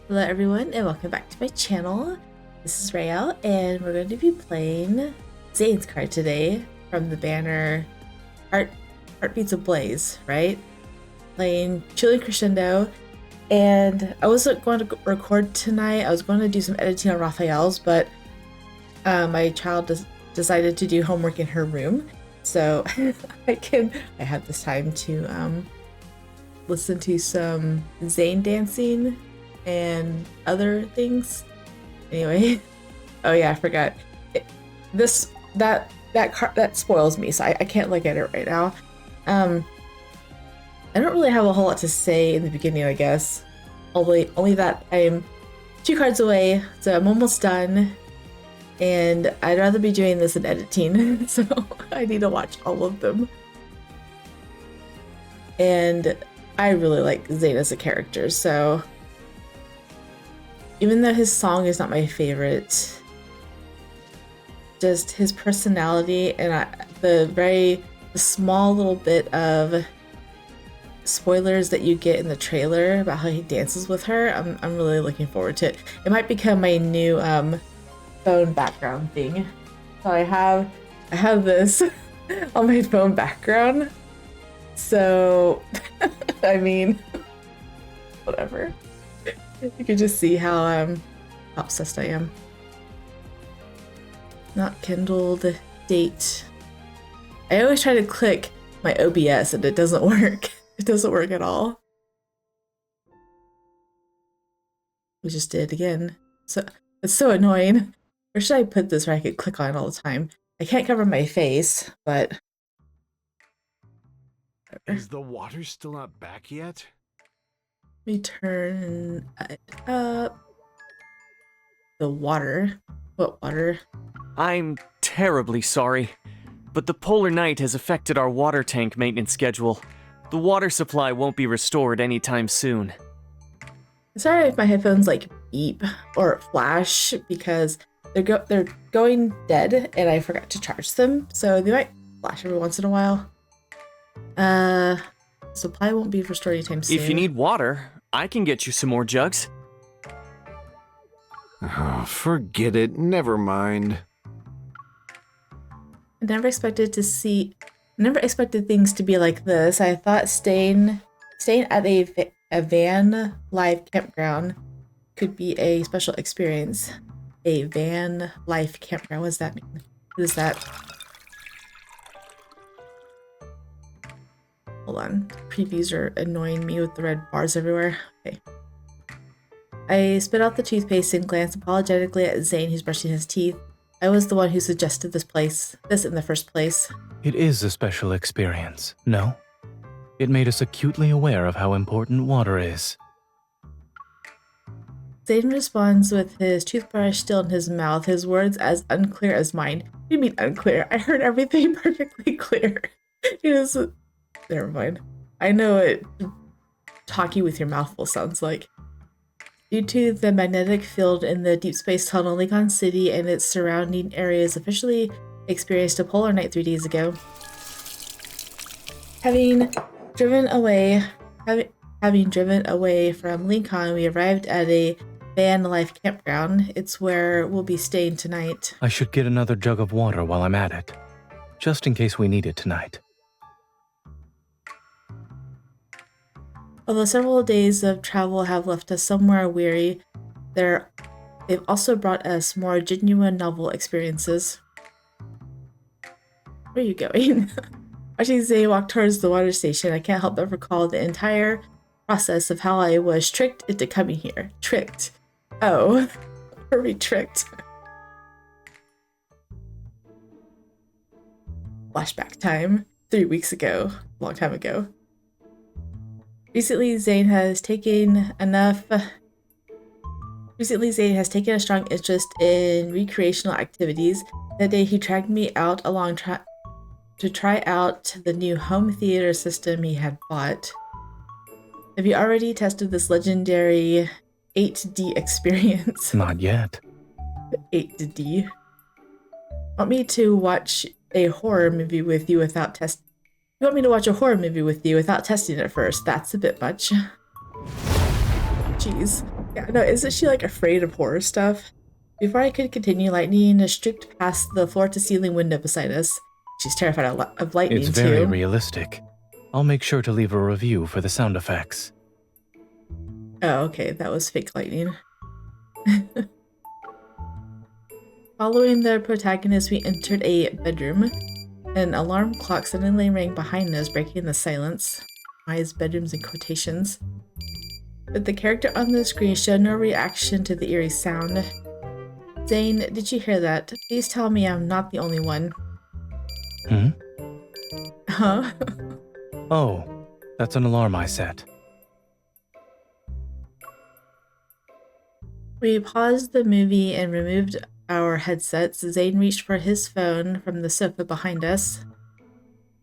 Hello everyone and welcome back to my channel. This is Rael and we're going to be playing Zayne's card today from the banner Heartbeats Ablaze, right? Playing Chilling Crescendo, and I wasn't going to record tonight. I was going to do some editing on Raphael's, but my child decided to do homework in her room, so I have this time to listen to some Zayne dancing and other things. Anyway, oh yeah, I forgot. That spoils me, so I can't look at it right now. I don't really have a whole lot to say in the beginning, I guess. Only that I'm 2 cards away, so I'm almost done. And I'd rather be doing this than editing, so I need to watch all of them. And I really like Zayne as a character, so even though his song is not my favorite, just his personality and the small little bit of spoilers that you get in the trailer about how he dances with her, I'm really looking forward to it. It might become my new phone background thing. So I have this on my phone background. So I mean, whatever. You can just see how obsessed I am. Not kindled date. I always try to click my OBS and it doesn't work. It doesn't work at all. We just did it again. So it's so annoying. Where should I put this where I could click on it all the time? I can't cover my face, but is the water still not back yet? Let me turn it up. The water? What water? I'm terribly sorry, but the polar night has affected our water tank maintenance schedule. The water supply won't be restored anytime soon. Sorry if my headphones like beep or flash because they're going dead and I forgot to charge them, so they might flash every once in a while. Supply won't be restored anytime soon. If you need water, I can get you some more jugs. Oh, forget it. Never mind. I never expected things to be like this. I thought staying at a van life campground could be a special experience. A van life campground. What does that mean? What is that? Hold on. Previews are annoying me with the red bars everywhere. Okay. I spit out the toothpaste and glanced apologetically at Zayne, who's brushing his teeth. I was the one who suggested this in the first place. It is a special experience, no? It made us acutely aware of how important water is. Zayne responds with his toothbrush still in his mouth, his words as unclear as mine. What do you mean unclear? I heard everything perfectly clear. Never mind. I know what talking with your mouth full sounds like. Due to the magnetic field in the Deepspace tunnel, Lincoln City and its surrounding areas officially experienced a polar night 3 days ago. Having driven away from Lincoln, we arrived at a van life campground. It's where we'll be staying tonight. I should get another jug of water while I'm at it, just in case we need it tonight. Although several days of travel have left us somewhere weary, they've also brought us more genuine novel experiences. Where are you going? Watching Zayne walk towards the water station, I can't help but recall the entire process of how I was tricked into coming here. Tricked. Oh, were we tricked? Flashback time. 3 weeks ago. Long time ago. Recently, Zayne has taken a strong interest in recreational activities. That day, he dragged me out to try out the new home theater system he had bought. Have you already tested this legendary 8D experience? Not yet. 8D. Want me to watch a horror movie with you without testing? You want me to watch a horror movie with you without testing it first? That's a bit much. Jeez. Yeah, no, isn't she like afraid of horror stuff? Before I could continue, lightning streaked past the floor-to-ceiling window beside us. She's terrified of lightning, It's very too. realistic. I'll make sure to leave a review for the sound effects. Oh, okay, that was fake lightning. Following the protagonist, we entered a bedroom. An alarm clock suddenly rang behind us, breaking the silence. Eyes, bedrooms, in quotations. But the character on the screen showed no reaction to the eerie sound. Zayne, did you hear that? Please tell me I'm not the only one. Hmm? Huh? Oh, that's an alarm I set. We paused the movie and removed our headsets. Zayne reached for his phone from the sofa behind us.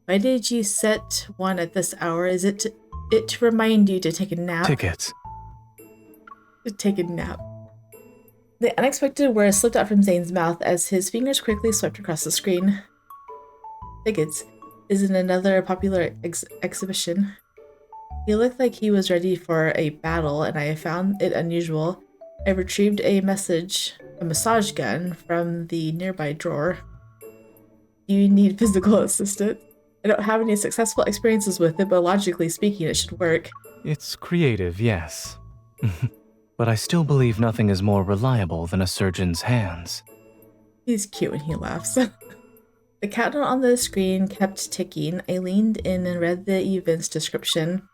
Why did you set one at this hour? Is it to remind you to take a nap? Tickets. To take a nap. The unexpected word slipped out from Zayne's mouth as his fingers quickly swept across the screen. Tickets. Is in another popular exhibition. He looked like he was ready for a battle, and I found it unusual. I retrieved a massage gun from the nearby drawer. Do you need physical assistance? I don't have any successful experiences with it, but logically speaking, it should work. It's creative, yes. But I still believe nothing is more reliable than a surgeon's hands. He's cute when he laughs. The countdown on the screen kept ticking. I leaned in and read the event's description.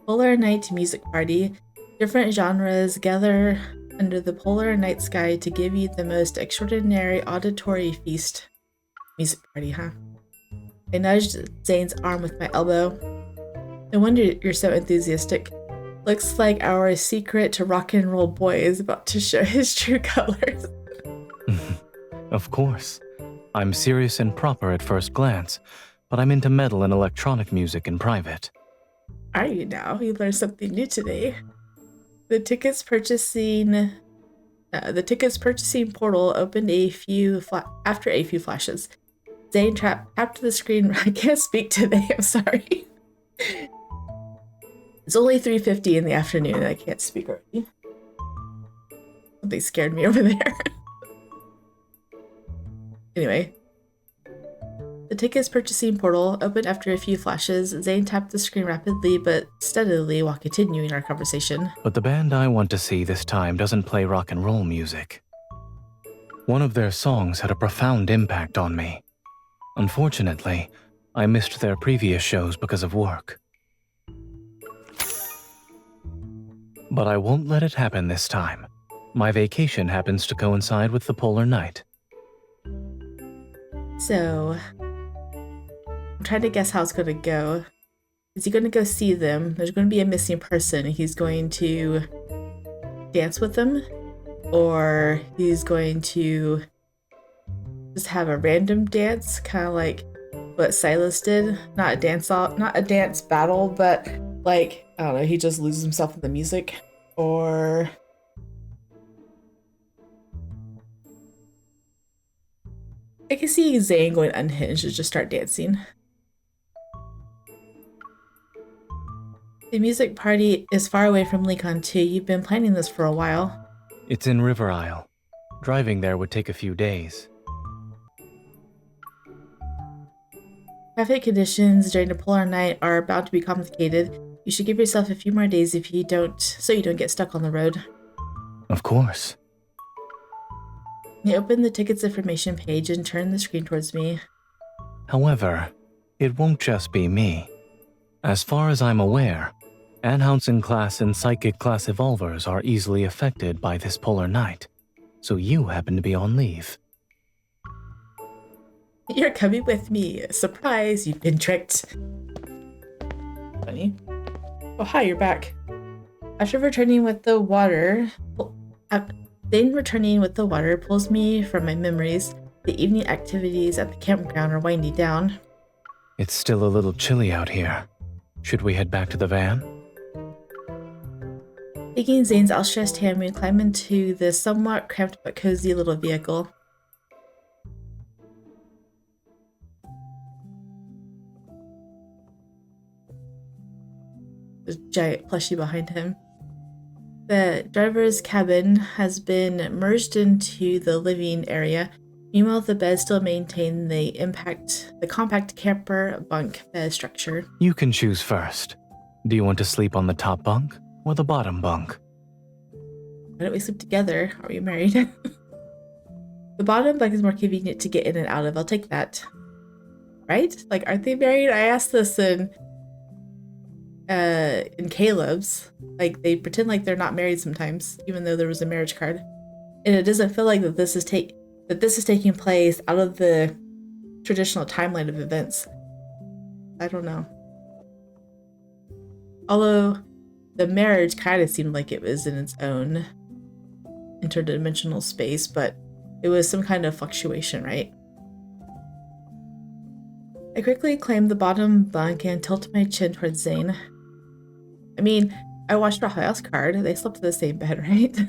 Polar night music party. Different genres gather under the polar night sky to give you the most extraordinary auditory feast. Music party, huh? I nudged Zayne's arm with my elbow. No wonder you're so enthusiastic. Looks like our secret to rock and roll boy is about to show his true colors. Of course. I'm serious and proper at first glance, but I'm into metal and electronic music in private. Are you now? You learned something new today. The tickets purchasing portal opened after a few flashes. Zayne tapped the screen. I can't speak today. I'm sorry. It's only 3:50 in the afternoon and I can't speak already. Something scared me over there. Anyway. The tickets purchasing portal opened after a few flashes. Zayne tapped the screen rapidly but steadily while continuing our conversation. But the band I want to see this time doesn't play rock and roll music. One of their songs had a profound impact on me. Unfortunately, I missed their previous shows because of work. But I won't let it happen this time. My vacation happens to coincide with the polar night. So, I'm trying to guess how it's going to go. Is he going to go see them? There's going to be a missing person. He's going to dance with them? Or he's going to just have a random dance, kind of like what Silas did? Not a dance battle, but like, I don't know, he just loses himself in the music. Or I can see Zayne going unhinged and just start dancing. The music party is far away from Lincoln too. You've been planning this for a while. It's in River Isle. Driving there would take a few days. Traffic conditions during the polar night are bound to be complicated. You should give yourself a few more days so you don't get stuck on the road. Of course. He opened the tickets information page and turned the screen towards me. However, it won't just be me. As far as I'm aware, Anhausen class and Psychic class evolvers are easily affected by this polar night, so you happen to be on leave. You're coming with me. Surprise, you've been tricked. Funny. Oh, hi, you're back. After returning with the water, pulls me from my memories. The evening activities at the campground are winding down. It's still a little chilly out here. Should we head back to the van? Taking Zayne's outstretched hand, we climb into the somewhat cramped but cozy little vehicle. There's a giant plushie behind him. The driver's cabin has been merged into the living area. Meanwhile, the beds still maintain the compact camper bunk bed structure. You can choose first. Do you want to sleep on the top bunk or the bottom bunk? Why don't we sleep together? Are we married? The bottom bunk is more convenient to get in and out of. I'll take that. Right? Like, aren't they married? I asked this in Caleb's. Like, they pretend like they're not married sometimes, even though there was a marriage card. And it doesn't feel like that this is taking place out of the traditional timeline of events. I don't know. Although the marriage kind of seemed like it was in its own interdimensional space, but it was some kind of fluctuation, right? I quickly claimed the bottom bunk and tilted my chin towards Zayne. I mean, I watched Raphael's card. They slept in the same bed, right?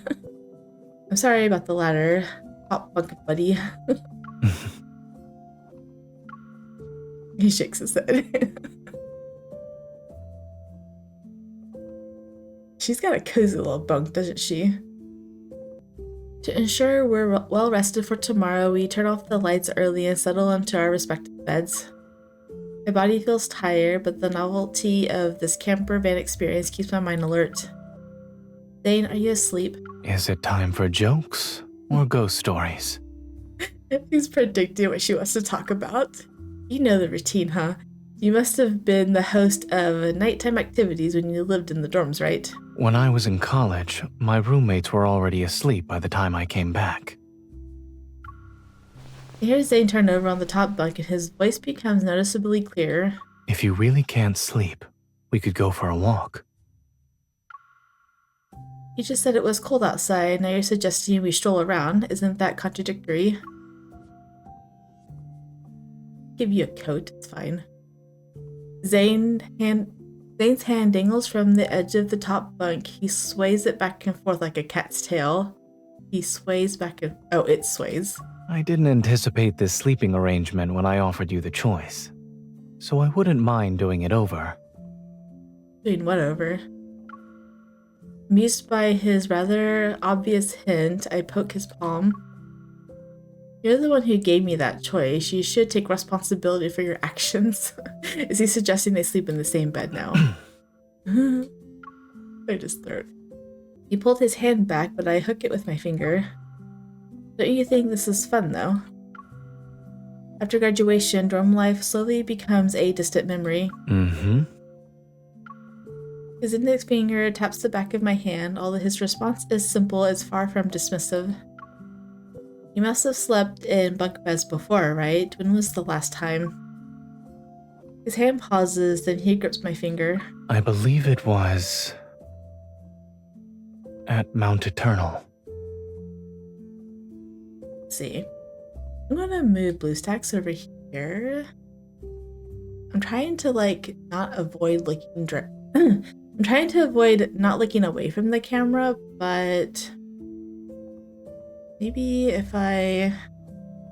I'm sorry about the latter. Top bunk buddy. He shakes his head. She's got a cozy little bunk, doesn't she? To ensure we're well rested for tomorrow, we turn off the lights early and settle into our respective beds. My body feels tired, but the novelty of this camper van experience keeps my mind alert. Zayne, are you asleep? Is it time for jokes or ghost stories? He's predicting what she wants to talk about. You know the routine, huh? You must have been the host of nighttime activities when you lived in the dorms, right? When I was in college, my roommates were already asleep by the time I came back. I hear Zayne turn over on the top bunk and his voice becomes noticeably clearer. If you really can't sleep, we could go for a walk. You just said it was cold outside, now you're suggesting we stroll around. Isn't that contradictory? Give you a coat, it's fine. Zayne's hand dangles from the edge of the top bunk. He sways it back and forth like a cat's tail. He sways back and... Oh, it sways. I didn't anticipate this sleeping arrangement when I offered you the choice, so I wouldn't mind doing it over. Doing what over? Amused by his rather obvious hint, I poke his palm. You're the one who gave me that choice. You should take responsibility for your actions. Is he suggesting they sleep in the same bed now? I just throat. He pulled his hand back, but I hook it with my finger. Don't you think this is fun, though? After graduation, dorm life slowly becomes a distant memory. Mm-hmm. His index finger taps the back of my hand, although his response is simple, it's far from dismissive. You must have slept in bunk beds before, right? When was the last time? His hand pauses, then he grips my finger. I believe it was... at Mount Eternal. Let's see. I'm gonna move BlueStacks over here. I'm trying to, like, not avoid looking I'm trying to avoid not looking away from the camera, but... maybe if I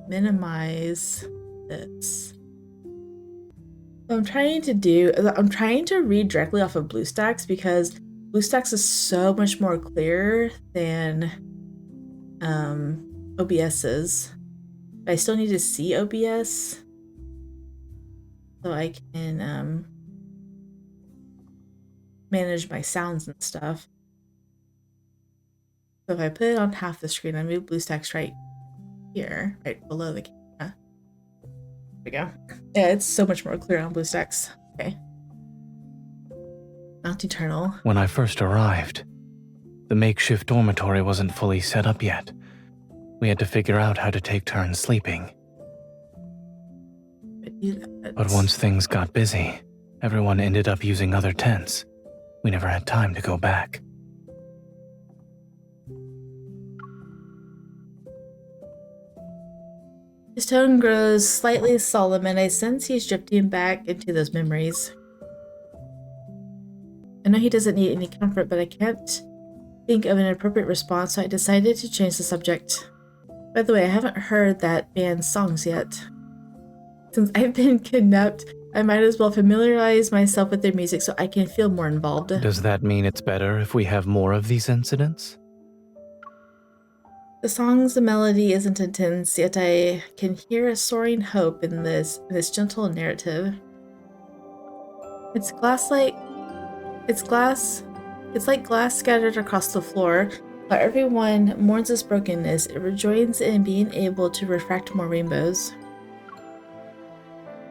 minimize this. What I'm trying to read directly off of BlueStacks because BlueStacks is so much more clear than OBS is. But I still need to see OBS so I can manage my sounds and stuff. So if I put it on half the screen, I move BlueStacks right here, right below the camera. There we go. Yeah, it's so much more clear on BlueStacks. Okay. Mount Eternal. When I first arrived, the makeshift dormitory wasn't fully set up yet. We had to figure out how to take turns sleeping. But once things got busy, everyone ended up using other tents. We never had time to go back. His tone grows slightly solemn, and I sense he's drifting back into those memories. I know he doesn't need any comfort, but I can't think of an appropriate response, so I decided to change the subject. By the way, I haven't heard that band's songs yet. Since I've been kidnapped, I might as well familiarize myself with their music so I can feel more involved. Does that mean it's better if we have more of these incidents? The song's melody isn't intense, yet I can hear a soaring hope in this gentle narrative. It's like glass scattered across the floor. While everyone mourns its brokenness, it rejoices in being able to refract more rainbows.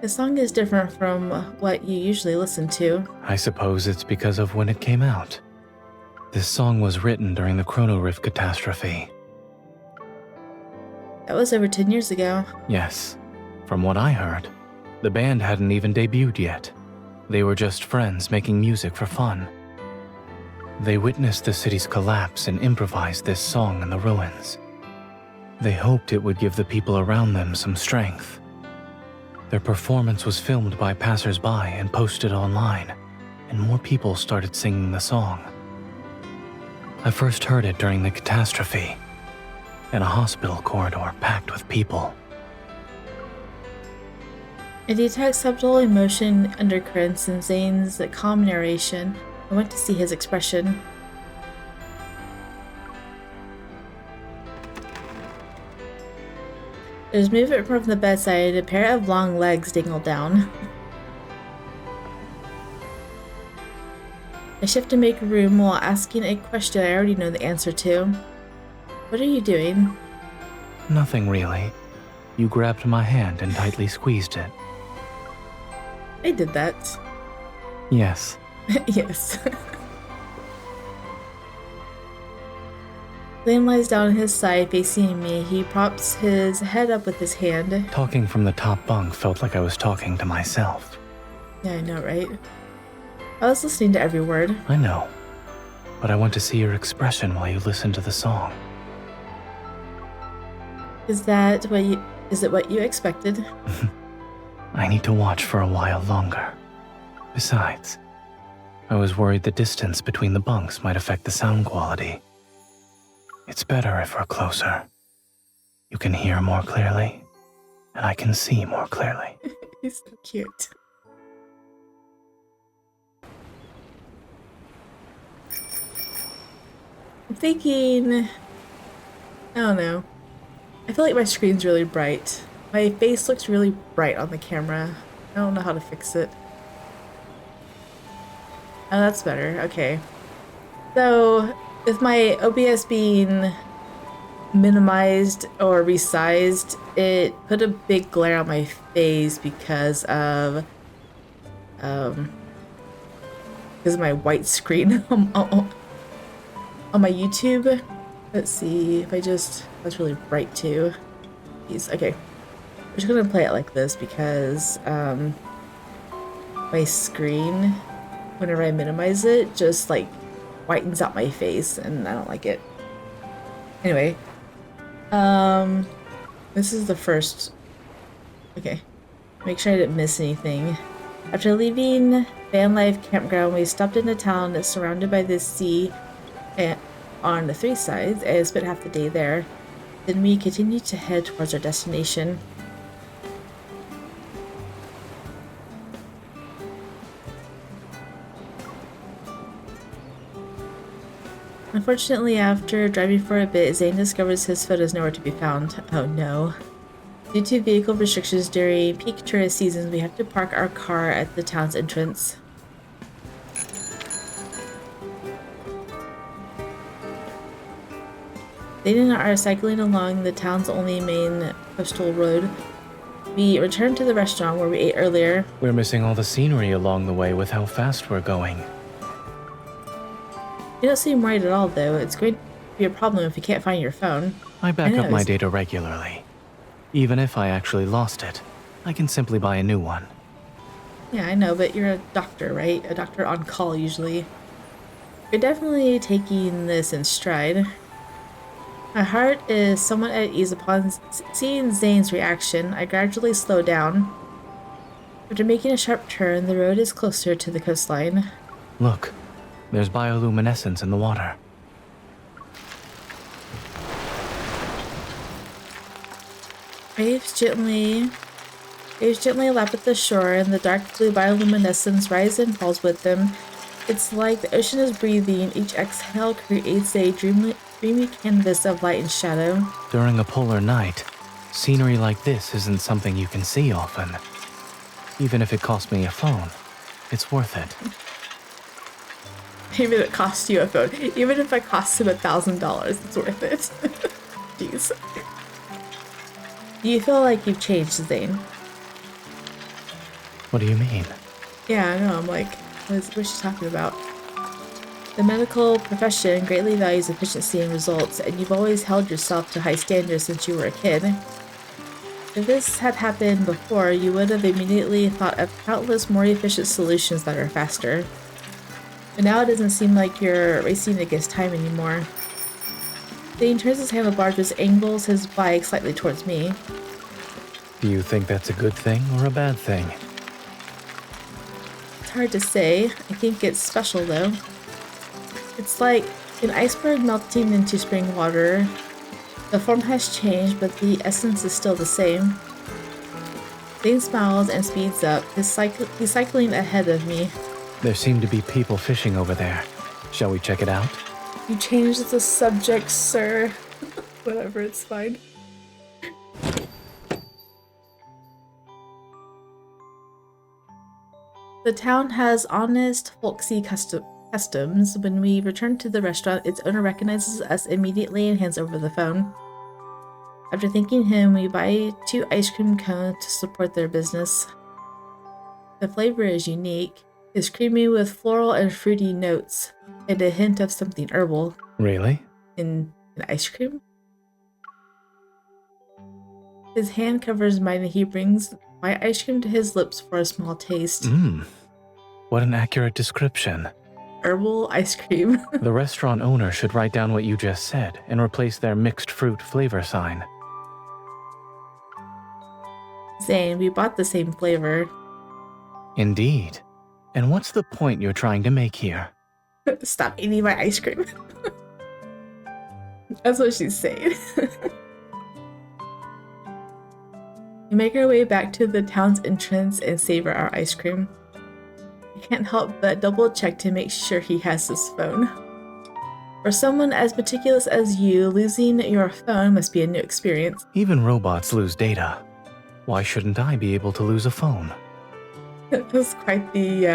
The song is different from what you usually listen to. I suppose it's because of when it came out. This song was written during the Chrono Rift catastrophe. That was over 10 years ago. Yes. From what I heard, the band hadn't even debuted yet. They were just friends making music for fun. They witnessed the city's collapse and improvised this song in the ruins. They hoped it would give the people around them some strength. Their performance was filmed by passers-by and posted online, and more people started singing the song. I first heard it during the catastrophe, in a hospital corridor packed with people. I detect subtle emotion undercurrents in Zayne's calm narration. I went to see his expression. There's movement from the bedside. A pair of long legs dangle down. I shift to make room while asking a question I already know the answer to. What are you doing? Nothing really. You grabbed my hand and tightly squeezed it. I did that. Yes. Yes. Zayne lies down on his side, facing me. He props his head up with his hand. Talking from the top bunk felt like I was talking to myself. Yeah, I know, right? I was listening to every word. I know. But I want to see your expression while you listen to the song. Is it what you expected? I need to watch for a while longer. Besides, I was worried the distance between the bunks might affect the sound quality. It's better if we're closer. You can hear more clearly, and I can see more clearly. He's so cute. I'm thinking... I don't know. I feel like my screen's really bright. My face looks really bright on the camera. I don't know how to fix it. Oh, that's better. Okay. So, with my OBS being minimized or resized, it put a big glare on my face because of my white screen on my YouTube. Let's see if that's really bright too. Jeez, okay. I'm just gonna play it like this because my screen, whenever I minimize it, just like whitens out my face and I don't like it. Anyway, this is the first. Okay, make sure I didn't miss anything. After leaving Van Life Campground, we stopped in a town that's surrounded by the sea and on the 3 sides. I spent half the day there. Then we continued to head towards our destination. Unfortunately, after driving for a bit, Zayne discovers his foot is nowhere to be found. Oh no. Due to vehicle restrictions during peak tourist seasons, we have to park our car at the town's entrance. Zayne and I are cycling along the town's only main coastal road. We returned to the restaurant where we ate earlier. We're missing all the scenery along the way with how fast we're going. You don't seem worried at all, though. It's going to be a problem if you can't find your phone. I back up my data regularly. Even if I actually lost it, I can simply buy a new one. Yeah, I know, but you're a doctor, right? A doctor on call, usually. You're definitely taking this in stride. My heart is somewhat at ease upon seeing Zayne's reaction. I gradually slow down. After making a sharp turn, the road is closer to the coastline. Look, there's bioluminescence in the water. Waves gently Waves gently lap at the shore, and the dark blue bioluminescence rises and falls with them. It's like the ocean is breathing. Each exhale creates a dreamy canvas of light and shadow. During a polar night, scenery like this isn't something you can see often. Even if it cost me a phone, it's worth it. Even if it costs you a phone. Even if it costs him $1,000, it's worth it. Jeez. Do you feel like you've changed, Zayne? What do you mean? Yeah, I know. I'm like, what's she talking about? The medical profession greatly values efficiency and results, and you've always held yourself to high standards since you were a kid. If this had happened before, you would have immediately thought of countless more efficient solutions that are faster. But now it doesn't seem like you're racing against time anymore. Zayne turns his handlebars and angles his bike slightly towards me. Do you think that's a good thing or a bad thing? It's hard to say. I think it's special though. It's like an iceberg melting into spring water. The form has changed, but the essence is still the same. Zayne smiles and speeds up. He's cycling ahead of me. There seem to be people fishing over there. Shall we check it out? You changed the subject, sir. Whatever, it's fine. The town has honest, folksy customs. When we return to the restaurant, its owner recognizes us immediately and hands over the phone. After thanking him, we buy 2 ice cream cones to support their business. The flavor is unique. It's creamy with floral and fruity notes, and a hint of something herbal. Really? In an ice cream? His hand covers mine and he brings my ice cream to his lips for a small taste. What an accurate description. Herbal ice cream. The restaurant owner should write down what you just said and replace their mixed fruit flavor sign. Zayne, we bought the same flavor. Indeed. And what's the point you're trying to make here? Stop eating my ice cream. That's what she's saying. We make our way back to the town's entrance and savor our ice cream. I can't help but double check to make sure he has his phone. For someone as meticulous as you, losing your phone must be a new experience. Even robots lose data. Why shouldn't I be able to lose a phone? That's quite the,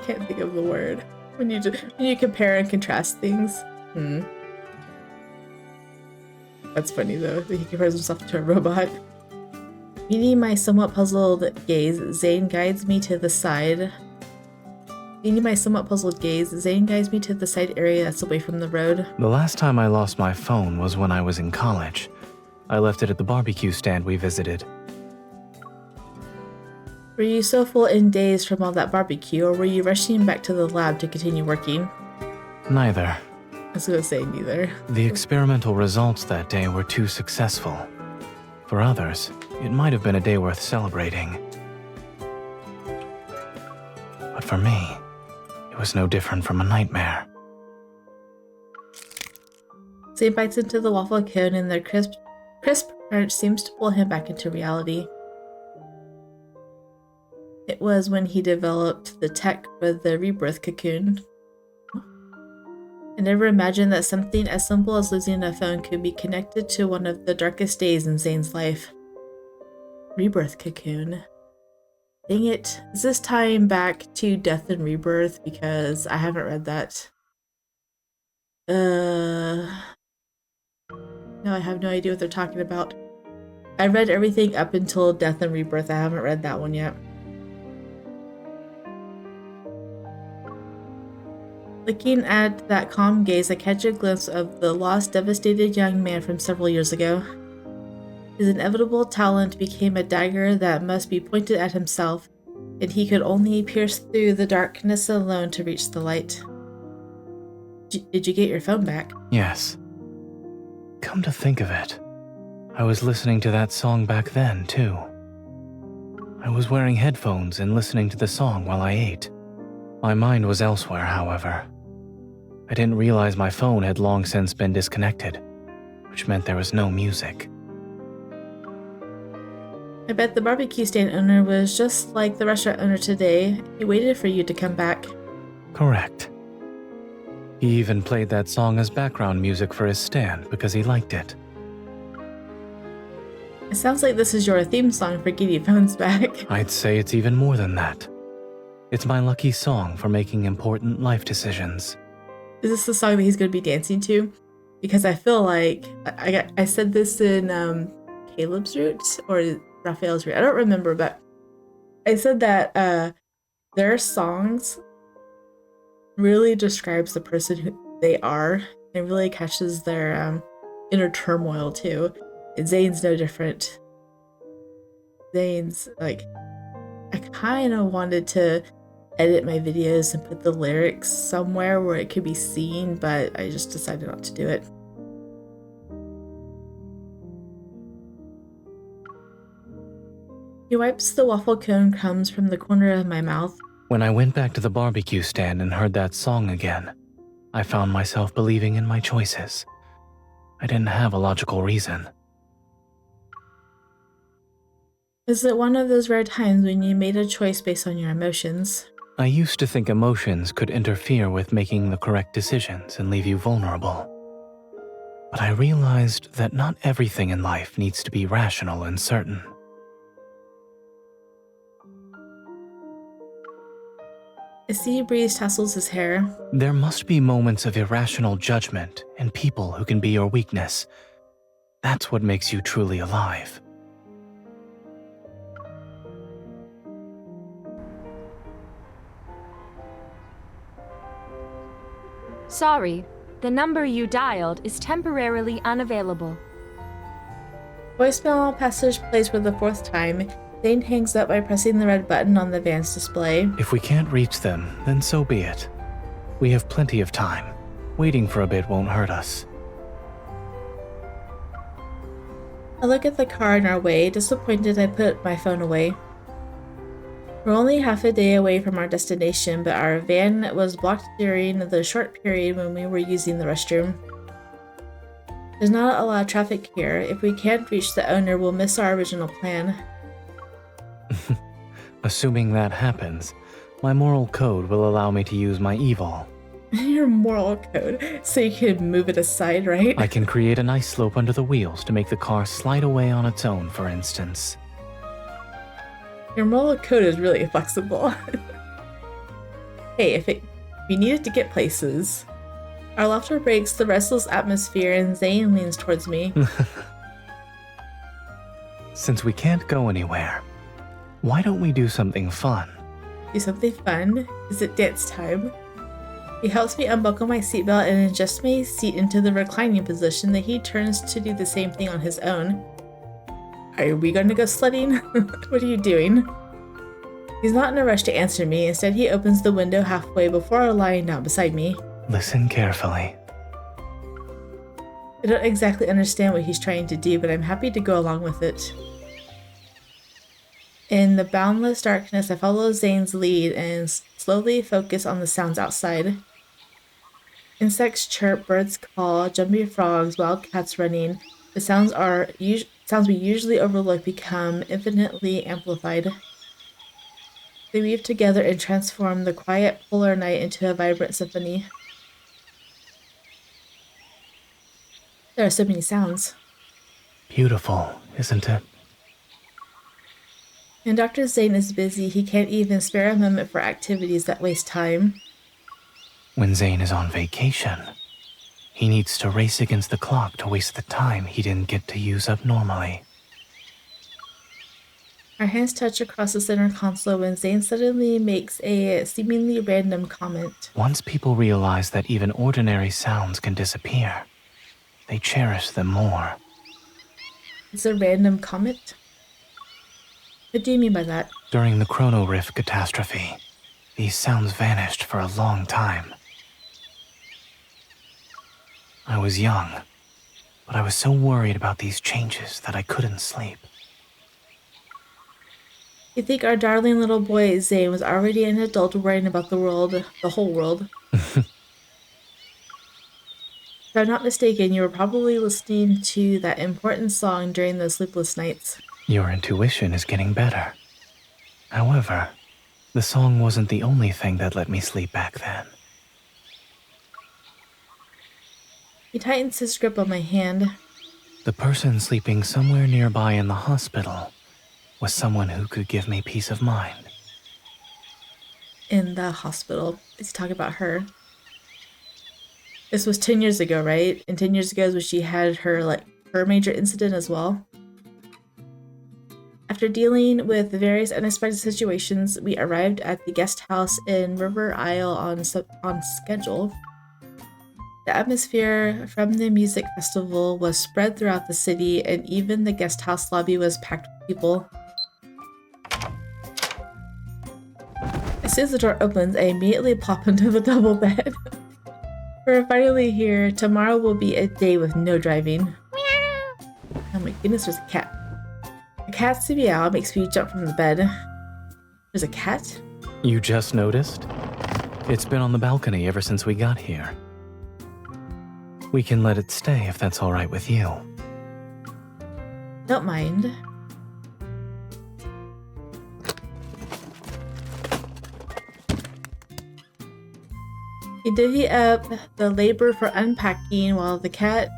can't think of the word. When you compare and contrast things. That's funny though, that he compares himself to a robot. Meeting my somewhat puzzled gaze, Zayne guides me to the side. Zayne guides me to the side area that's away from the road. The last time I lost my phone was when I was in college. I left it at the barbecue stand we visited. Were you so full and dazed from all that barbecue, or were you rushing back to the lab to continue working? Neither. I was gonna say neither. The experimental results that day were too successful. For others, it might have been a day worth celebrating. But for me, it was no different from a nightmare. Zayne bites into the waffle cone and their crisp crunch seems to pull him back into reality. It was when he developed the tech for the rebirth cocoon. I never imagined that something as simple as losing a phone could be connected to one of the darkest days in Zayne's life. Rebirth cocoon. Dang it. Is this tying back to Death and Rebirth? Because I haven't read that. No, I have no idea what they're talking about. I read everything up until Death and Rebirth. I haven't read that one yet. Looking at that calm gaze, I catch a glimpse of the lost, devastated young man from several years ago. His inevitable talent became a dagger that must be pointed at himself, and he could only pierce through the darkness alone to reach the light. Did you get your phone back? Yes. Come to think of it, I was listening to that song back then, too. I was wearing headphones and listening to the song while I ate. My mind was elsewhere, however. I didn't realize my phone had long since been disconnected, which meant there was no music. I bet the barbecue stand owner was just like the restaurant owner today. He waited for you to come back. Correct. He even played that song as background music for his stand because he liked it. It sounds like this is your theme song for getting phones back. I'd say it's even more than that. It's my lucky song for making important life decisions. Is this the song that he's going to be dancing to? Because I feel like I said this in Caleb's route or Raphael's route. I don't remember, but I said that their songs really describes the person who they are and really catches their inner turmoil too. And Zayne's no different. Zayne's like, I kind of wanted to edit my videos and put the lyrics somewhere where it could be seen, but I just decided not to do it. He wipes the waffle cone crumbs from the corner of my mouth. When I went back to the barbecue stand and heard that song again, I found myself believing in my choices. I didn't have a logical reason. Is it one of those rare times when you made a choice based on your emotions? I used to think emotions could interfere with making the correct decisions and leave you vulnerable. But I realized that not everything in life needs to be rational and certain. A sea breeze tassels his hair. There must be moments of irrational judgment and people who can be your weakness. That's what makes you truly alive. Sorry, the number you dialed is temporarily unavailable. Voicemail passage plays for the 4th time. Zayne hangs up by pressing the red button on the van's display. If we can't reach them, then so be it. We have plenty of time. Waiting for a bit won't hurt us. I look at the car in our way, disappointed I put my phone away. We're only half a day away from our destination, but our van was blocked during the short period when we were using the restroom. There's not a lot of traffic here. If we can't reach the owner, we'll miss our original plan. Assuming that happens, my moral code will allow me to use my evil. Your moral code, so you can move it aside, right? I can create an ice slope under the wheels to make the car slide away on its own, for instance. Your moral code is really flexible. Hey, if you need it to get places. Our laughter breaks the restless atmosphere and Zayne leans towards me. Since we can't go anywhere, why don't we do something fun? Do something fun? Is it dance time? He helps me unbuckle my seatbelt and adjusts my seat into the reclining position that he turns to do the same thing on his own. Are we going to go sledding? What are you doing? He's not in a rush to answer me. Instead, he opens the window halfway before lying down beside me. Listen carefully. I don't exactly understand what he's trying to do, but I'm happy to go along with it. In the boundless darkness, I follow Zayne's lead and slowly focus on the sounds outside. Insects chirp, birds call, jumping frogs, wild cats running. The sounds we usually overlook become infinitely amplified. They weave together and transform the quiet polar night into a vibrant symphony. There are so many sounds. Beautiful, isn't it? And Dr. Zayne is busy. He can't even spare a moment for activities that waste time. When Zayne is on vacation, he needs to race against the clock to waste the time he didn't get to use up normally. Our hands touch across the center console when Zayne suddenly makes a seemingly random comment. Once people realize that even ordinary sounds can disappear, they cherish them more. It's a random comment? What do you mean by that? During the Chrono Rift catastrophe, these sounds vanished for a long time. I was young, but I was so worried about these changes that I couldn't sleep. You think our darling little boy Zayne was already an adult worrying about the world, the whole world? If I'm not mistaken, you were probably listening to that important song during those sleepless nights. Your intuition is getting better. However, the song wasn't the only thing that let me sleep back then. He tightens his grip on my hand. The person sleeping somewhere nearby in the hospital was someone who could give me peace of mind. In the hospital. He's talking about her. This was 10 years ago, right? And 10 years ago is when she had her major incident as well. After dealing with various unexpected situations, we arrived at the guest house in River Isle on schedule. The atmosphere from the music festival was spread throughout the city, and even the guest house lobby was packed with people. As soon as the door opens, I immediately plop into the double bed. We're finally here. Tomorrow will be a day with no driving. Oh my goodness, there's a cat. A cat's meow makes me jump from the bed. There's a cat? You just noticed? It's been on the balcony ever since we got here. We can let it stay if that's all right with you. Don't mind. We divvy up the labor for unpacking while the cat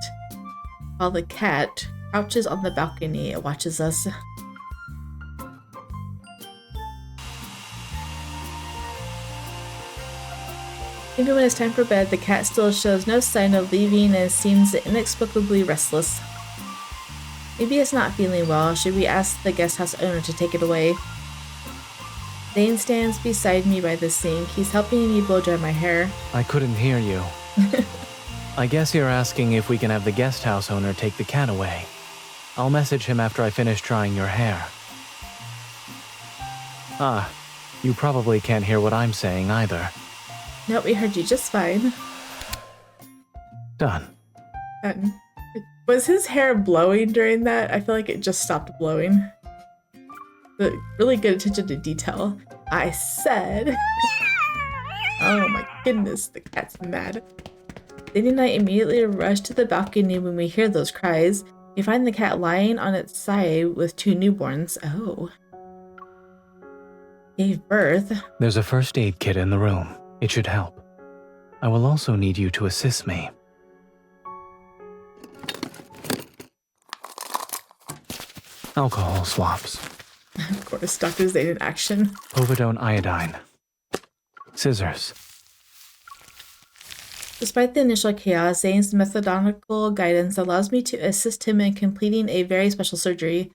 crouches on the balcony and watches us. Even when it's time for bed, the cat still shows no sign of leaving and seems inexplicably restless. Maybe it's not feeling well. Should we ask the guest house owner to take it away? Zayne stands beside me by the sink. He's helping me blow dry my hair. I couldn't hear you. I guess you're asking if we can have the guest house owner take the cat away. I'll message him after I finish drying your hair. Ah, you probably can't hear what I'm saying either. No, we heard you just fine. Done. Was his hair blowing during that? I feel like it just stopped blowing. But really good attention to detail. I said... Oh my goodness, the cat's mad. Zayne and I immediately rush to the balcony when we hear those cries. We find the cat lying on its side with two newborns. Oh. Gave birth. There's a first aid kit in the room. It should help. I will also need you to assist me. Alcohol swabs. Of course, Dr. Zayne in action. Povidone iodine. Scissors. Despite the initial chaos, Zayne's methodical guidance allows me to assist him in completing a very special surgery.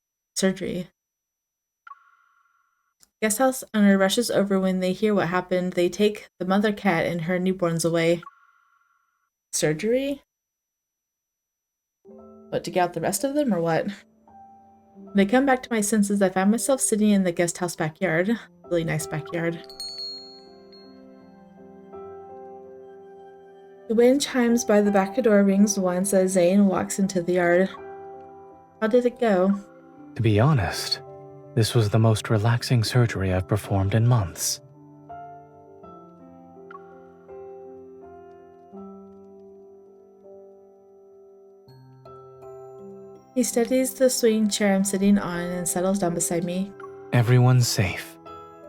Guest house owner rushes over when they hear what happened. They take the mother cat and her newborns away. Surgery? What, to get out the rest of them or what? When I come back to my senses, I find myself sitting in the guest house backyard. Really nice backyard. The wind chimes by the back door rings once as Zayne walks into the yard. How did it go? To be honest, this was the most relaxing surgery I've performed in months. He steadies the swing chair I'm sitting on and settles down beside me. Everyone's safe.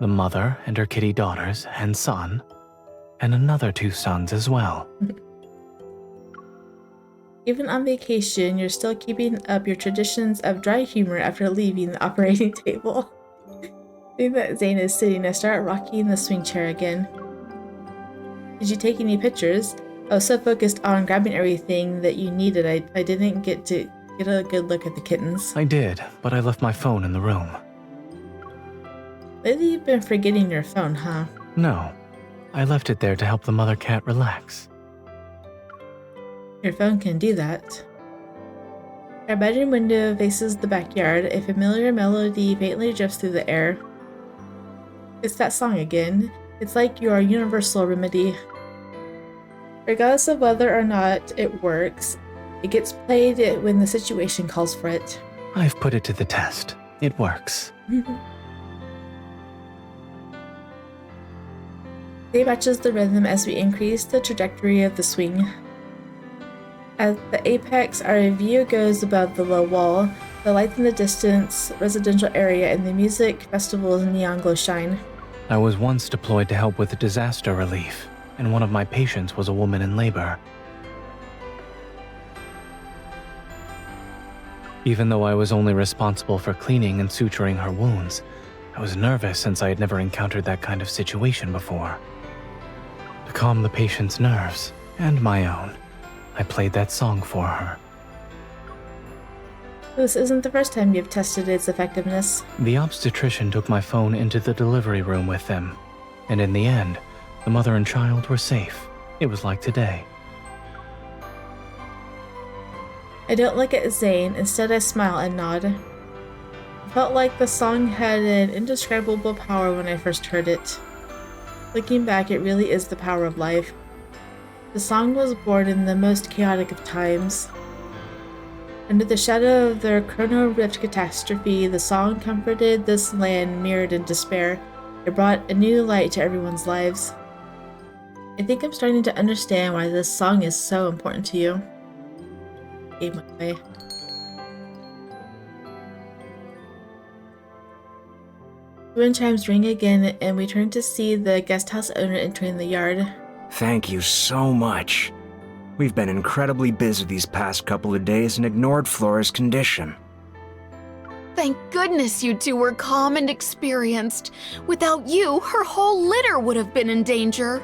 The mother and her kitty daughters and son, and another 2 sons as well. Even on vacation, you're still keeping up your traditions of dry humor after leaving the operating table. Seeing that Zayne is sitting, I start rocking the swing chair again. Did you take any pictures? I was so focused on grabbing everything that you needed, I didn't get to get a good look at the kittens. I did, but I left my phone in the room. Lately you've been forgetting your phone, huh? No, I left it there to help the mother cat relax. Your phone can do that. Our bedroom window faces the backyard. A familiar melody faintly drifts through the air. It's that song again. It's like your universal remedy. Regardless of whether or not it works, it gets played when the situation calls for it. I've put it to the test. It works. They matches the rhythm as we increase the trajectory of the swing. At the apex, our view goes above the low wall. The lights in the distance, residential area, and the music festival's neon glow shine. I was once deployed to help with disaster relief, and one of my patients was a woman in labor. Even though I was only responsible for cleaning and suturing her wounds, I was nervous since I had never encountered that kind of situation before. To calm the patient's nerves, and my own, I played that song for her. This isn't the first time you've tested its effectiveness. The obstetrician took my phone into the delivery room with them, and in the end, the mother and child were safe. It was like today. I don't look at Zayne, instead I smile and nod. I felt like the song had an indescribable power when I first heard it. Looking back, it really is the power of life. The song was born in the most chaotic of times. Under the shadow of the chrono-rift catastrophe, the song comforted this land mired in despair. It brought a new light to everyone's lives. I think I'm starting to understand why this song is so important to you. Gave my way. Wind chimes ring again, and we turn to see the guest house owner entering the yard. Thank you so much. We've been incredibly busy these past couple of days and ignored Flora's condition. Thank goodness you two were calm and experienced. Without you, her whole litter would have been in danger.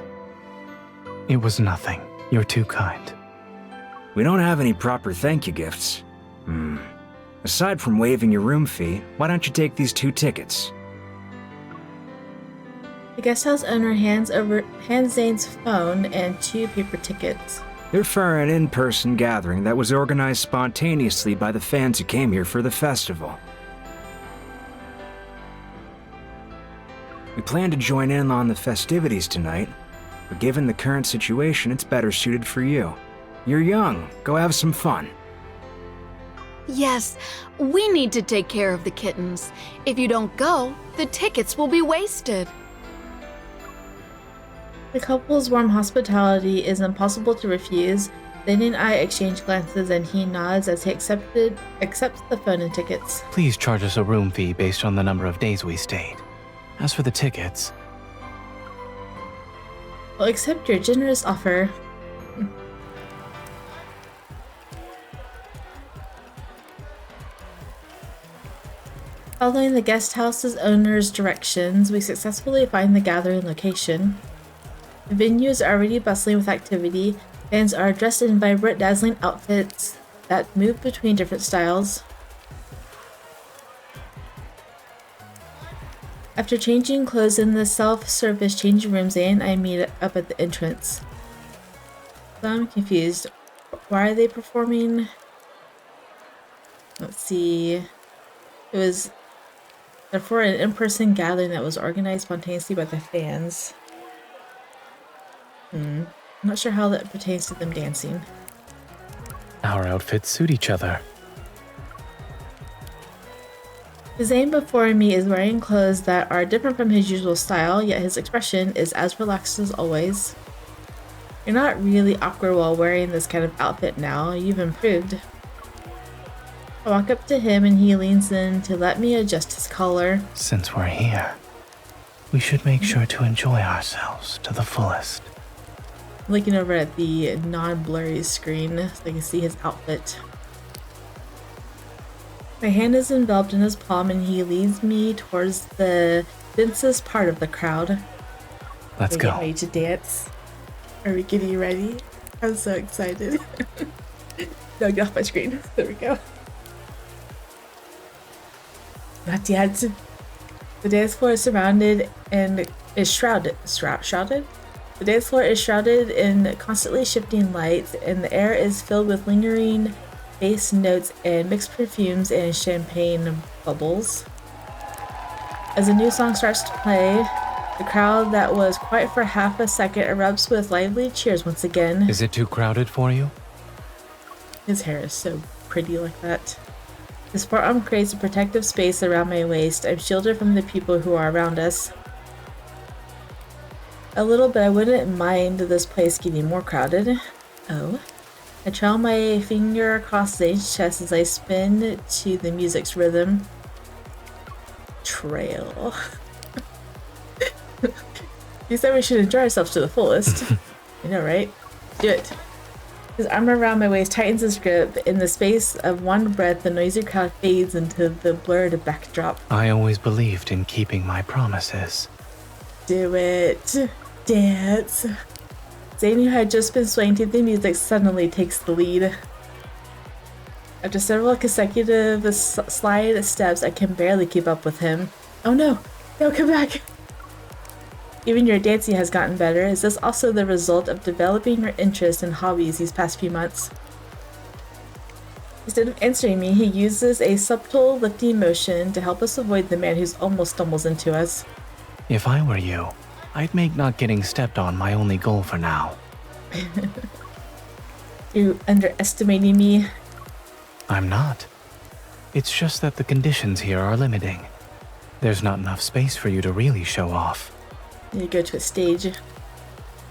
It was nothing. You're too kind. We don't have any proper thank you gifts. Aside from waiving your room fee, why don't you take these 2 tickets? The guest house owner hands Zayne's phone and 2 paper tickets. They're for an in-person gathering that was organized spontaneously by the fans who came here for the festival. We plan to join in on the festivities tonight, but given the current situation, it's better suited for you. You're young. Go have some fun. Yes, we need to take care of the kittens. If you don't go, the tickets will be wasted. The couple's warm hospitality is impossible to refuse. Zayne and I exchange glances and he nods as he accepts the phone and tickets. Please charge us a room fee based on the number of days we stayed. As for the tickets, We'll accept your generous offer. Following the guest house's owner's directions, we successfully find the gathering location. The venue is already bustling with activity. Fans are dressed in vibrant, dazzling outfits that move between different styles. After changing clothes in the self-service changing room, Zayne and I meet up at the entrance. So I'm confused. Why are they performing? Let's see. They're for an in-person gathering that was organized spontaneously by the fans. I'm not sure how that pertains to them dancing. our outfits suit each other. The Zayne before me is wearing clothes that are different from his usual style, yet his expression is as relaxed as always. You're not really awkward while wearing this kind of outfit now, you've improved. I walk up to him and he leans in to let me adjust his collar. Since we're here, we should make sure to enjoy ourselves to the fullest. Looking over at the non-blurry screen so I can see his outfit. My hand is enveloped in his palm and he leads me towards the densest part of the crowd. Let's Are we go. getting ready to dance? Are we getting ready? I'm so excited. No, get off my screen. There we go. Not yet. The dance floor is surrounded and is shrouded. Shrouded? The dance floor is shrouded in constantly shifting lights, and the air is filled with lingering bass notes and mixed perfumes and champagne bubbles. As a new song starts to play, the crowd that was quiet for half a second erupts with lively cheers once again. Is it too crowded for you? His hair is so pretty like that. His forearm creates a protective space around my waist. I'm shielded from the people who are around us. A little bit, I wouldn't mind this place getting more crowded. Oh. I trail my finger across Zayne's chest as I spin to the music's rhythm. Trail. You said we should enjoy ourselves to the fullest. I know, right? Do it. His arm around my waist tightens his grip. In the space of one breath, the noisy crowd fades into the blurred backdrop. I always believed in keeping my promises. Do it. Dance. Zayne, who had just been swaying to the music, suddenly takes the lead. After several consecutive slide steps, I can barely keep up with him. Oh no! No, come back! Even your dancing has gotten better. Is this also the result of developing your interest in hobbies these past few months? Instead of answering me, he uses a subtle lifting motion to help us avoid the man who almost stumbles into us. If I were you, I'd make not getting stepped on my only goal for now. You underestimating me? I'm not. It's just that the conditions here are limiting. There's not enough space for you to really show off. You go to a stage.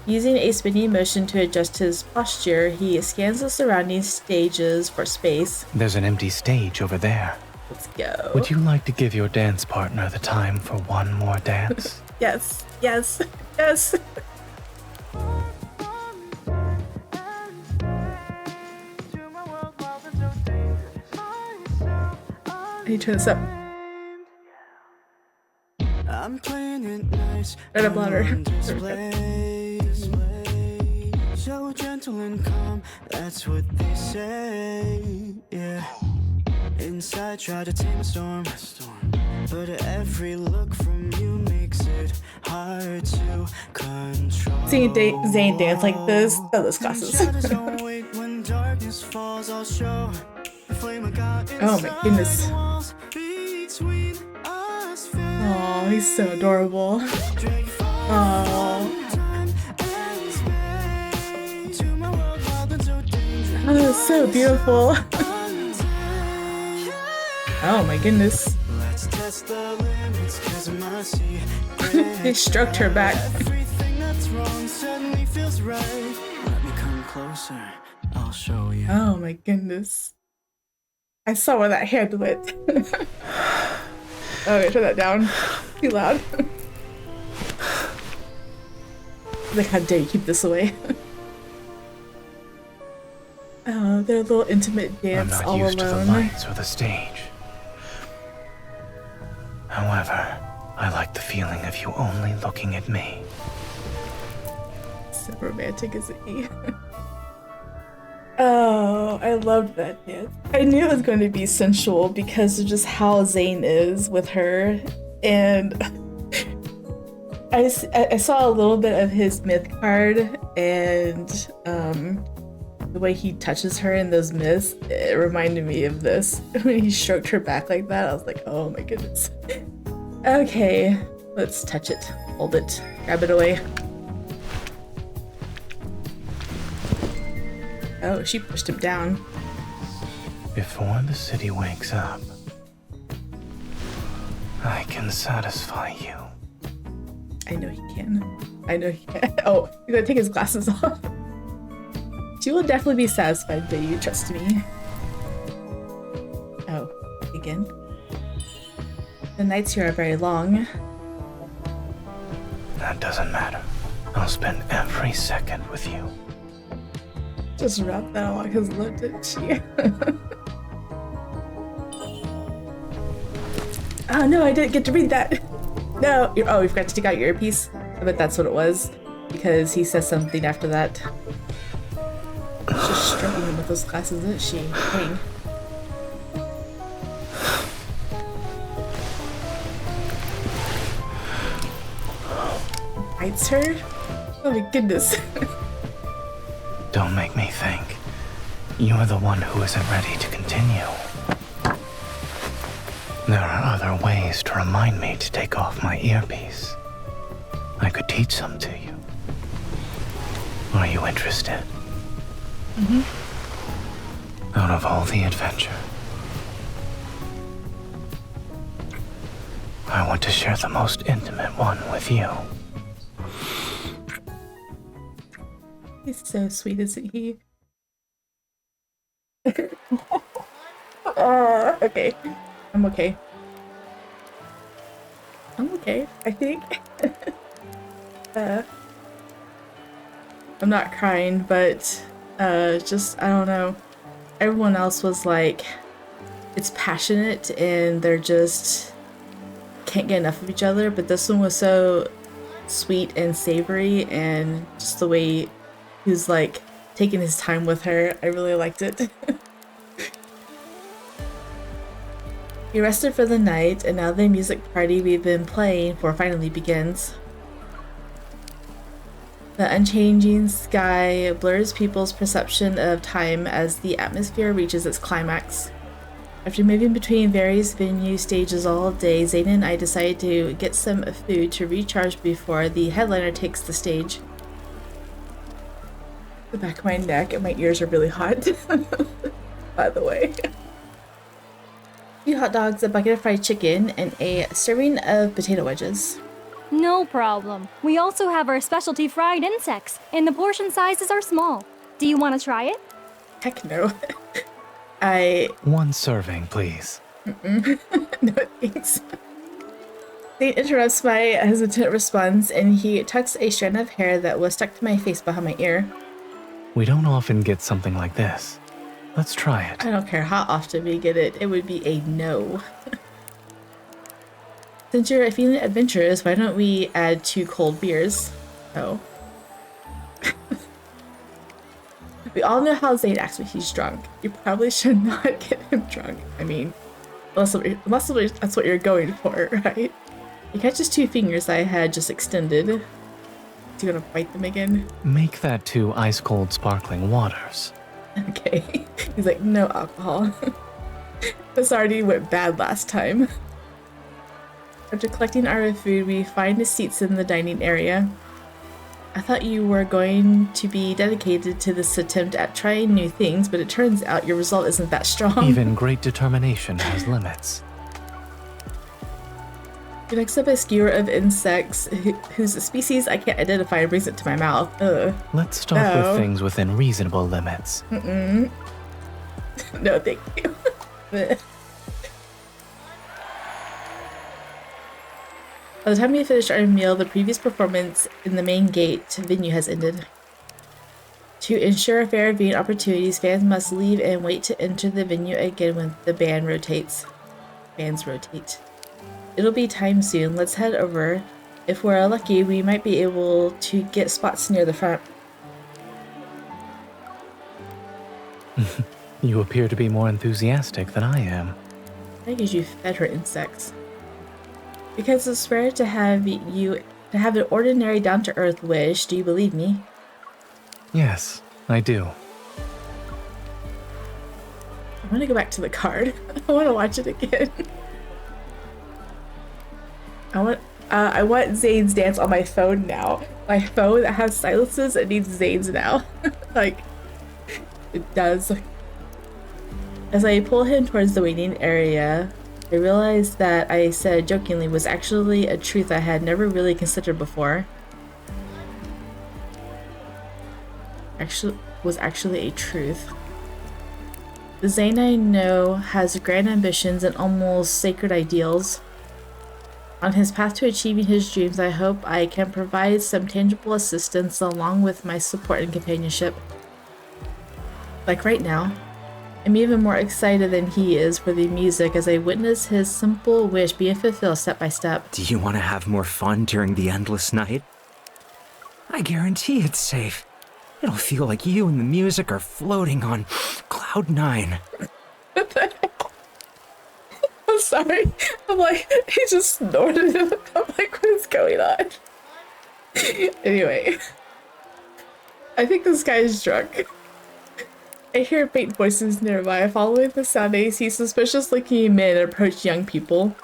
Using a spinning motion to adjust his posture, he scans the surrounding stages for space. There's an empty stage over there. Let's go. Would you like to give your dance partner the time for one more dance? Yes, yes, yes. I need to turn this up. I'm playing it nice. Right up louder. So gentle and calm, that's what they say. Yeah. Inside, try to tame a storm. But every look from you makes it hard to control. Seeing Zayne dance like this, oh, those glasses. Oh my goodness. Oh, he's so adorable. Oh, oh, so beautiful. Oh my goodness. He stroked her back. Oh my goodness. I saw where that hand went. Okay, turn that down. Too loud. Like, how dare you keep this away? Oh, their little intimate dance I'm not all used alone. to the lights or the stage. However, I like the feeling of you only looking at me. So romantic, isn't he? Oh, I loved that dance. I knew it was going to be sensual because of just how Zayne is with her. And I saw a little bit of his myth card, and the way he touches her in those myths, it reminded me of this. When he stroked her back like that, I was like, oh my goodness. Okay, let's touch it, hold it, grab it away. Oh, she pushed him down. Before the city wakes up, I can satisfy you. I know he can. I know he can. Oh, he's gonna take his glasses off. She will definitely be satisfied by you, trust me. Oh, again. The nights here are very long. That doesn't matter. I'll spend every second with you. Just rubbed that along his lip, didn't she? Oh no, I didn't get to read that. No. Oh, you forgot to take out your earpiece? I bet that's what it was. Because he says something after that. She's just struggling with those glasses, isn't she? Dang. Bites her? Oh my goodness. Don't make me think. You're the one who isn't ready to continue. There are other ways to remind me to take off my earpiece. I could teach some to you. Are you interested? Mm-hmm. Out of all the adventure, I want to share the most intimate one with you. He's so sweet, isn't he? Okay. I'm okay. I'm okay, I think. I'm not crying, but just, I don't know. Everyone else was like, it's passionate and they're just can't get enough of each other, but this one was so sweet and savory, and just the way he was like taking his time with her, I really liked it. We rested for the night, and now the music party we've been playing for finally begins. The unchanging sky blurs people's perception of time as the atmosphere reaches its climax. After moving between various venue stages all day, Zayne and I decided to get some food to recharge before the headliner takes the stage. The back of my neck and my ears are really hot, by the way. 2 hot dogs, a bucket of fried chicken, and a serving of potato wedges. No problem. We also have our specialty fried insects, and the portion sizes are small. Do you want to try it? Heck no. 1 serving, please. No thanks. Zayne interrupts my hesitant response, and he tucks a strand of hair that was stuck to my face behind my ear. We don't often get something like this. Let's try it. I don't care how often we get it, it would be a no. Since you're feeling adventurous, why don't we add 2 cold beers? Oh. We all know how Zayne acts when he's drunk. You probably should not get him drunk. I mean, unless that's what you're going for, right? He catches 2 fingers I had just extended. Is he gonna bite them again? Make that 2 ice-cold sparkling waters. Okay. He's like, no alcohol. This already went bad last time. After collecting our food, we find seats in the dining area. I thought you were going to be dedicated to this attempt at trying new things, but it turns out your result isn't that strong. Even great determination has limits. He picks up a skewer of insects whose species I can't identify and brings it to my mouth. Ugh. Let's start with things within reasonable limits. No, thank you. By the time we finish our meal, the previous performance in the main gate venue has ended. To ensure fair viewing opportunities, fans must leave and wait to enter the venue again when the band rotates. Bands rotate. It'll be time soon. Let's head over. If we're lucky, we might be able to get spots near the front. You appear to be more enthusiastic than I am. I guess you fed her insects. Because it's rare to have an ordinary down-to-earth wish. Do you believe me? Yes, I do. I want to go back to the card. I want to watch it again. I want Zayne's dance on my phone now. My phone that has silences, it needs Zayne's now. Like, it does. As I pull him towards the waiting area, I realized that I said jokingly was actually a truth I had never really considered before. Was actually a truth. The Zayne I know has grand ambitions and almost sacred ideals. On his path to achieving his dreams, I hope I can provide some tangible assistance along with my support and companionship. Like right now, I'm even more excited than he is for the music as I witness his simple wish being fulfilled step by step. Do you want to have more fun during the endless night? I guarantee it's safe. It'll feel like you and the music are floating on Cloud 9. What the heck? I'm sorry. I'm like, he just snorted. I'm like, what is going on? Anyway, I think this guy is drunk. I hear faint voices nearby. Following the sound, I see suspicious-looking men approach young people.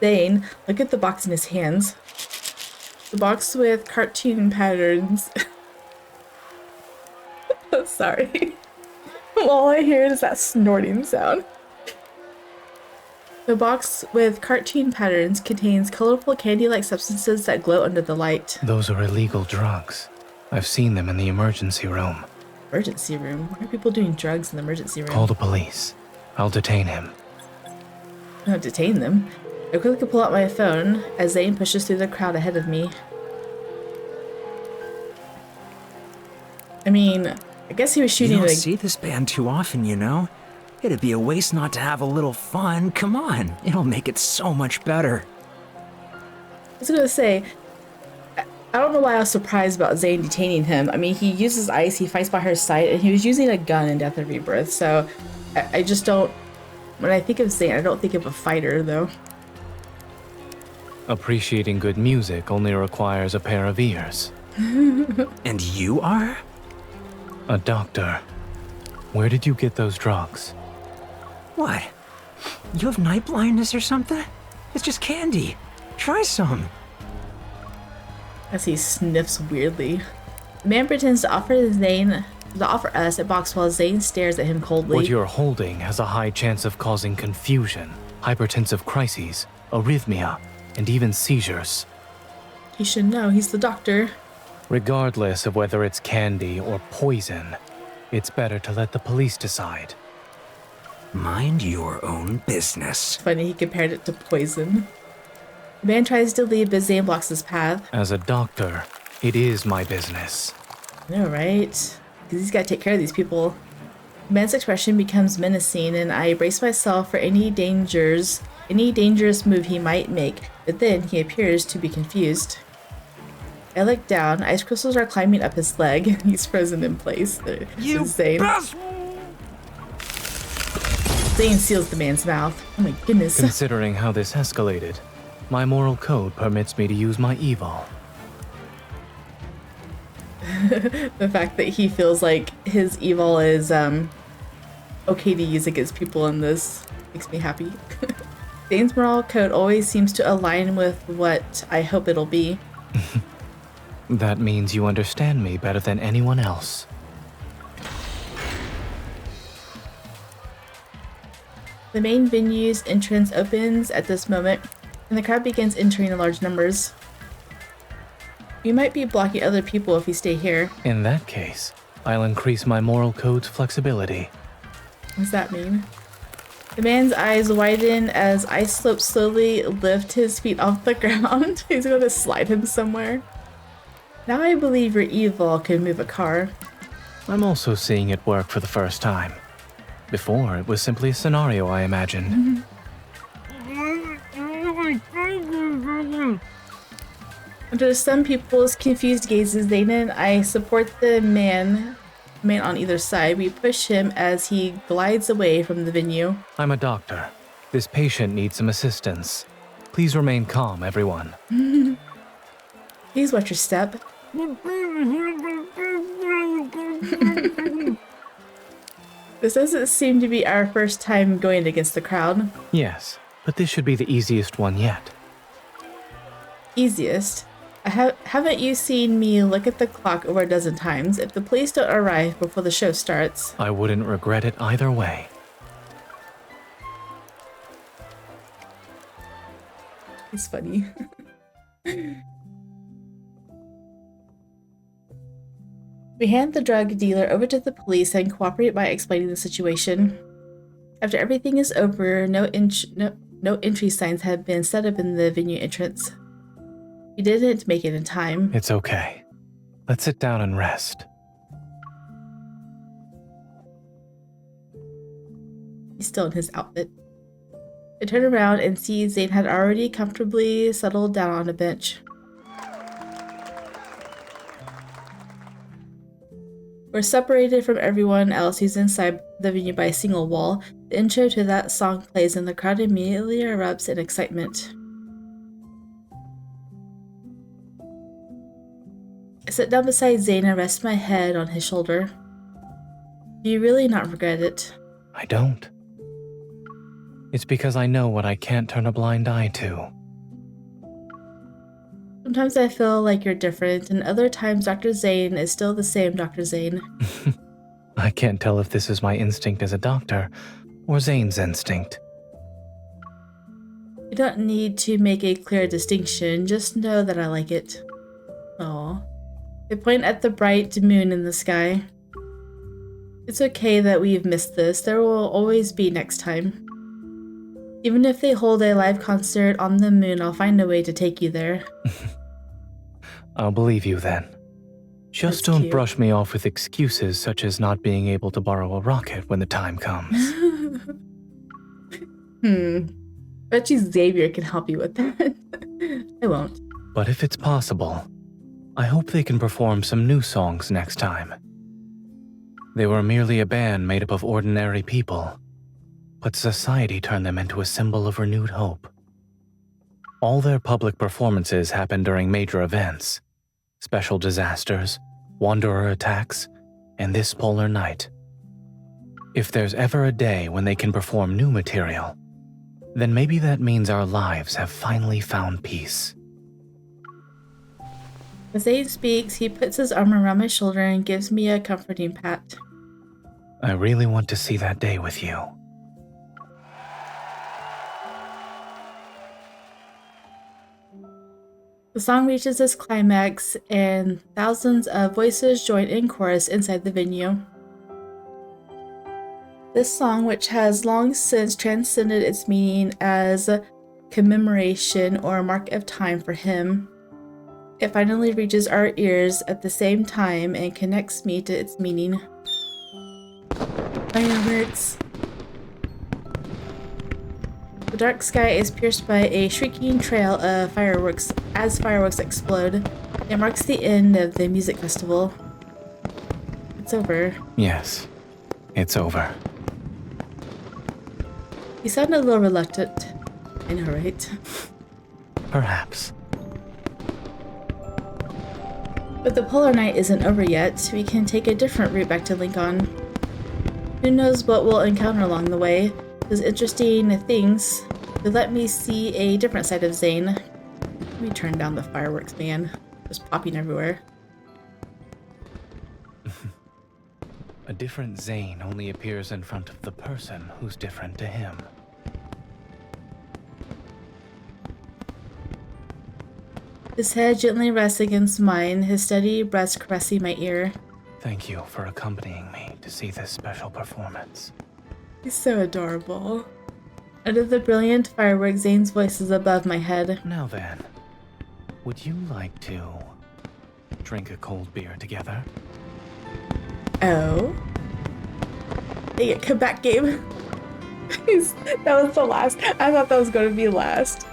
Zayne, look at the box in his hands. The box with cartoon patterns. I'm sorry. All I hear is that snorting sound. The box with cartoon patterns contains colorful candy-like substances that glow under the light. Those are illegal drugs. I've seen them in the emergency room. Emergency room? Why are people doing drugs in the emergency room? Call the police. I'll detain him. I don't detain them. I quickly pull out my phone as Zayne pushes through the crowd ahead of me. I mean, I guess he was shooting. You don't see this band too often, you know? It'd be a waste not to have a little fun. Come on, it'll make it so much better. I was gonna say, I don't know why I was surprised about Zayne detaining him. I mean, he uses ice, he fights by her side, and he was using a gun in Death and Rebirth, so I just don't... When I think of Zayne, I don't think of a fighter, though. Appreciating good music only requires a pair of ears. And you are? A doctor. Where did you get those drugs? What? You have night blindness or something? It's just candy. Try some. As he sniffs weirdly. The man pretends to offer us a box while Zayne stares at him coldly. What you're holding has a high chance of causing confusion, hypertensive crises, arrhythmia, and even seizures. He should know, he's the doctor. Regardless of whether it's candy or poison, it's better to let the police decide. Mind your own business. Funny he compared it to poison. The man tries to leave, but Zayne blocks his path. As a doctor, it is my business. I know, right? Because he's got to take care of these people. The man's expression becomes menacing, and I brace myself for any dangerous move he might make, but then he appears to be confused. I look down. Ice crystals are climbing up his leg. He's frozen in place. You Zayne. Zayne seals the man's mouth. Oh my goodness. Considering how this escalated, my moral code permits me to use my evil. The fact that he feels like his evil is okay to use against people in this makes me happy. Zayne's moral code always seems to align with what I hope it'll be. That means you understand me better than anyone else. The main venue's entrance opens at this moment, and the crowd begins entering in large numbers. We might be blocking other people if we stay here. In that case, I'll increase my moral code's flexibility. What does that mean? The man's eyes widen as ice slopes slowly lift his feet off the ground. He's going to slide him somewhere. Now I believe your evil can move a car. I'm also seeing it work for the first time. Before, it was simply a scenario I imagined. Under some people's confused gazes, Zayne and I support the man on either side. We push him as he glides away from the venue. I'm a doctor. This patient needs some assistance. Please remain calm, everyone. Please watch your step. This doesn't seem to be our first time going against the crowd. Yes, but this should be the easiest one yet. Easiest? Haven't you seen me look at the clock over a dozen times? If the police don't arrive before the show starts... I wouldn't regret it either way. It's funny. We hand the drug dealer over to the police and cooperate by explaining the situation. After everything is over, no entry signs have been set up in the venue entrance. We didn't make it in time. It's okay. Let's sit down and rest. He's still in his outfit. I turn around and see Zayne had already comfortably settled down on a bench. We're separated from everyone else who's inside the venue by a single wall. The intro to that song plays and the crowd immediately erupts in excitement. I sit down beside Zayne and rest my head on his shoulder. Do you really not regret it? I don't. It's because I know what I can't turn a blind eye to. Sometimes I feel like you're different, and other times Dr. Zayne is still the same Dr. Zayne. I can't tell if this is my instinct as a doctor, or Zayne's instinct. You don't need to make a clear distinction, just know that I like it. Aww. I point at the bright moon in the sky. It's okay that we've missed this. There will always be next time. Even if they hold a live concert on the moon, I'll find a way to take you there. I'll believe you then. Just That's don't cute. brush me off with excuses such as not being able to borrow a rocket when the time comes. Bet you Xavier can help you with that. I won't. But if it's possible, I hope they can perform some new songs next time. They were merely a band made up of ordinary people, but society turned them into a symbol of renewed hope. All their public performances happen during major events, special disasters, wanderer attacks, and this polar night. If there's ever a day when they can perform new material, then maybe that means our lives have finally found peace. As Zayne speaks, he puts his arm around my shoulder and gives me a comforting pat. I really want to see that day with you. The song reaches its climax, and thousands of voices join in chorus inside the venue. This song, which has long since transcended its meaning as a commemoration or a mark of time for him, it finally reaches our ears at the same time and connects me to its meaning. Fireworks. The dark sky is pierced by a shrieking trail of fireworks as fireworks explode. It marks the end of the music festival. It's over. Yes, it's over. You sound a little reluctant. I know, right? Perhaps. But the polar night isn't over yet. We can take a different route back to Lincoln. Who knows what we'll encounter along the way. Those interesting things that let me see a different side of Zayne. Let me turn down the fireworks, man. Just popping everywhere. A different Zayne only appears in front of the person who's different to him. His head gently rests against mine, his steady breast caressing my ear. Thank you for accompanying me to see this special performance. He's so adorable. Under the brilliant fireworks, Zayne's voice is above my head. Now then, would you like to drink a cold beer together? Oh? Dang it, come back, Gabe. That was the last. I thought that was going to be last.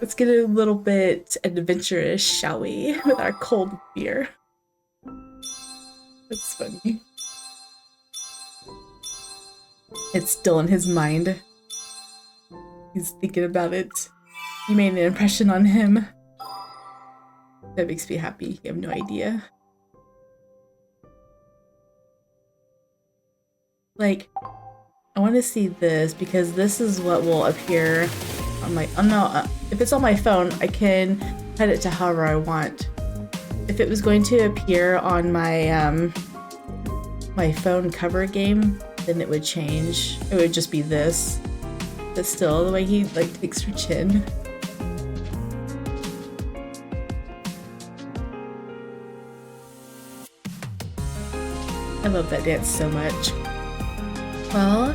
Let's get a little bit adventurous, shall we? With our cold beer. That's funny. It's still in his mind. He's thinking about it. You made an impression on him. That makes me happy. You have no idea. Like, I want to see this because this is what will appear on my, oh no, if it's on my phone, I can set it to however I want. If it was going to appear on my, my phone cover game, then it would change. It would just be this. But still, the way he, like, takes her chin. I love that dance so much. Well,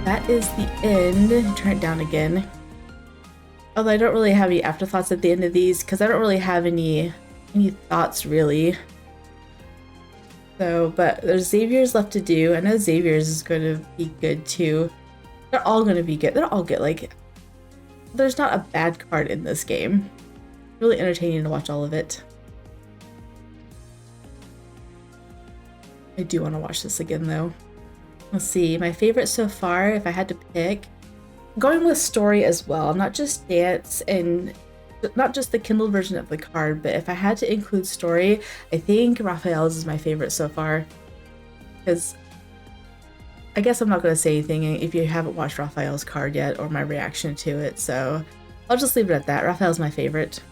that is the end. Turn it down again. Although I don't really have any afterthoughts at the end of these because I don't really have any thoughts really. So, but there's Xavier's left to do. I know Xavier's is going to be good too. They're all going to be good. They're all good. Like, there's not a bad card in this game. Really entertaining to watch all of it. I do want to watch this again though. Let's see, my favorite so far, if I had to pick, I'm going with story as well, not just dance and not just the Kindle version of the card, but if I had to include story, I think Raphael's is my favorite so far. Because I guess I'm not going to say anything if you haven't watched Raphael's card yet or my reaction to it, so I'll just leave it at that. Raphael's my favorite.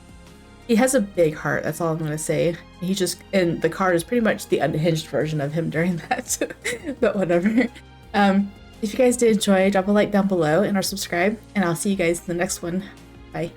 He has a big heart, that's all I'm going to say. He just, and the card is pretty much the unhinged version of him during that, but whatever. If you guys did enjoy, drop a like down below and or subscribe, and I'll see you guys in the next one. Bye.